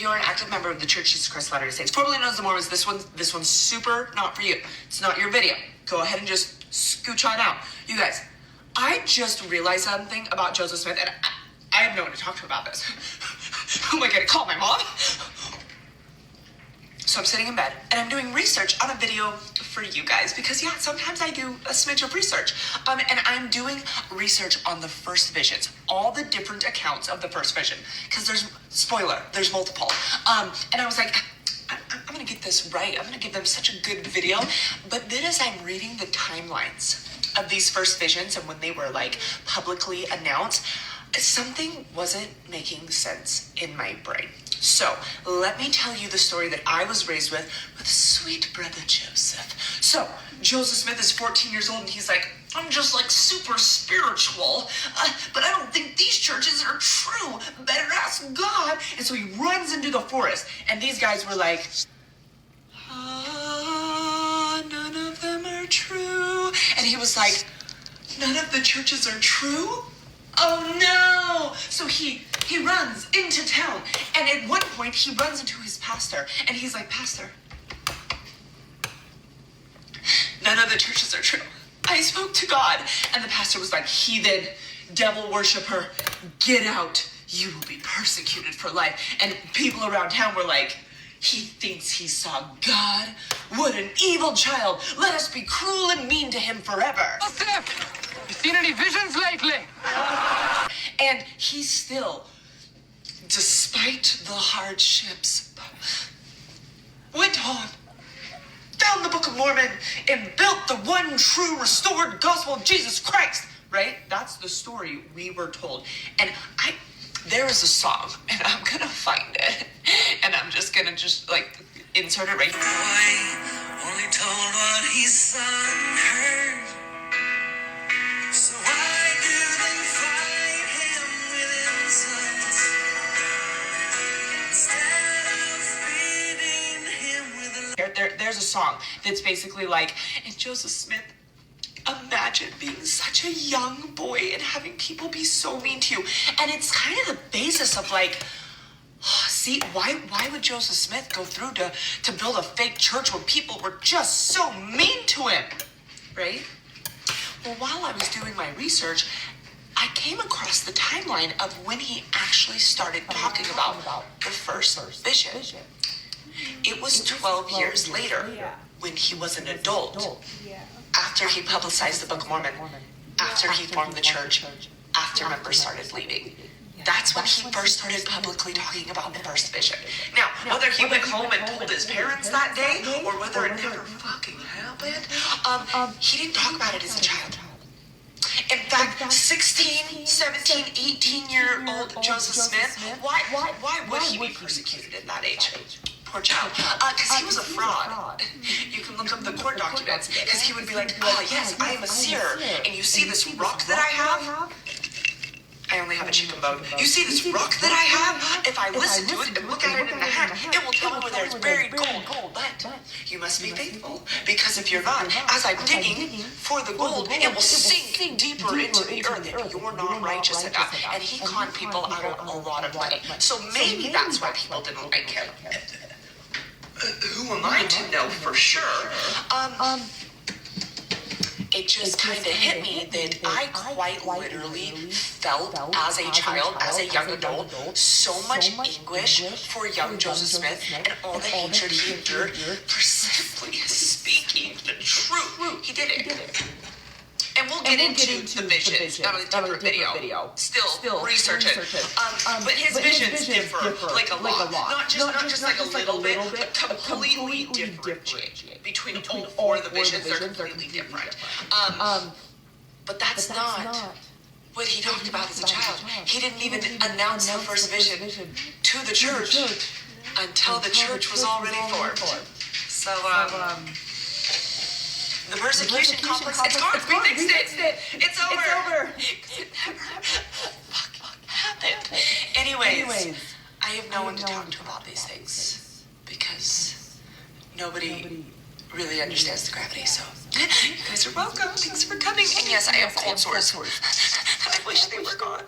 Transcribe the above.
you are an active member of the Church of Jesus Christ of Latter-day Saints, formerly known as the Mormons, this one's super not for you. It's not your video. Go ahead and just scooch on out. You guys, I just realized something about Joseph Smith, and I have no one to talk to about this. Who am I going to call? My mom? So I'm sitting in bed, and I'm doing research on a video for you guys, because yeah, sometimes I do a smidge of research. And I'm doing research on the first visions, all the different accounts of the first vision, because there's multiple. And I was like, I'm gonna get this right. I'm gonna give them such a good video. But then as I'm reading the timelines of these first visions and when they were like publicly announced, something wasn't making sense in my brain. So let me tell you the story that I was raised with sweet brother Joseph. So Joseph Smith is 14 years old, and he's like, I'm just like super spiritual, but I don't think these churches are true. Better ask God. And so he runs into the forest, and these guys were like, none of them are true. And he was like, none of the churches are true? Oh no! So he runs into town, and at one point he runs into his pastor, and he's like, Pastor, none of the churches are true. I spoke to God. And the pastor was like, heathen, devil worshiper, get out. You will be persecuted for life. And people around town were like, he thinks he saw God. What an evil child. Let us be cruel and mean to him forever. Joseph, you seen any visions lately? And he still, despite the hardships, went on, found the Book of Mormon, and built the one true restored gospel of Jesus Christ, right? That's the story we were told. And there is a song, and I'm gonna find it, and I'm just gonna like insert it right here. Boy only told what his son heard. So why do they fight him with insults instead of feeding him with a There's a song that's basically like, and Joseph Smith, imagine being such a young boy and having people be so mean to you. And it's kind of the basis of like, see, why would Joseph Smith go through to build a fake church when people were just so mean to him, right? Well, while I was doing my research, I came across the timeline of when he actually started talking about the first vision. It was 12 years later when he was an adult, after he publicized the Book of Mormon, after he formed the church, after members started leaving. That's when he first started publicly talking about the first vision. Now, whether he went home and told his parents that day, or whether it never fucking happened, he didn't talk about it as a child. In fact, 16, 17, 18-year-old Joseph Smith, why would he be persecuted at that age? Poor child. Because he was a fraud. You can look up the court documents, because he would be like, yes, I am a seer, and you see this rock that I have? I only have a chicken bone. You see this rock that I have? If I listen to it and look at it in the hand, it will tell me where there's buried gold. But you must be faithful, because if you're not, as I'm digging for the gold, it will sink deeper into the earth, and you're not righteous enough. And he conned people out of a lot of money. So maybe that's why people didn't like him. Who am I to know for sure? It just kind of hit me that I quite literally felt as a child, as a young adult, so much anguish for young Joseph Smith and all the hatred he endured for simply speaking the truth. He did it. And we'll get into the visions on a different video. Still research it. But his visions differ like a lot. Not just like a little bit, but completely differentiate. Between all four of the visions, they're completely different. But that's not what he talked about as a child. He didn't even announce the first vision to the church until the church was already formed. So, the persecution complex, it's gone. We fixed it. It's over. It never fucking happened. Anyways, I have no one to talk to about these things, because nobody really understands the gravity, so you guys are welcome. Thanks for coming. And yes, I have cold sores. I wish they were gone.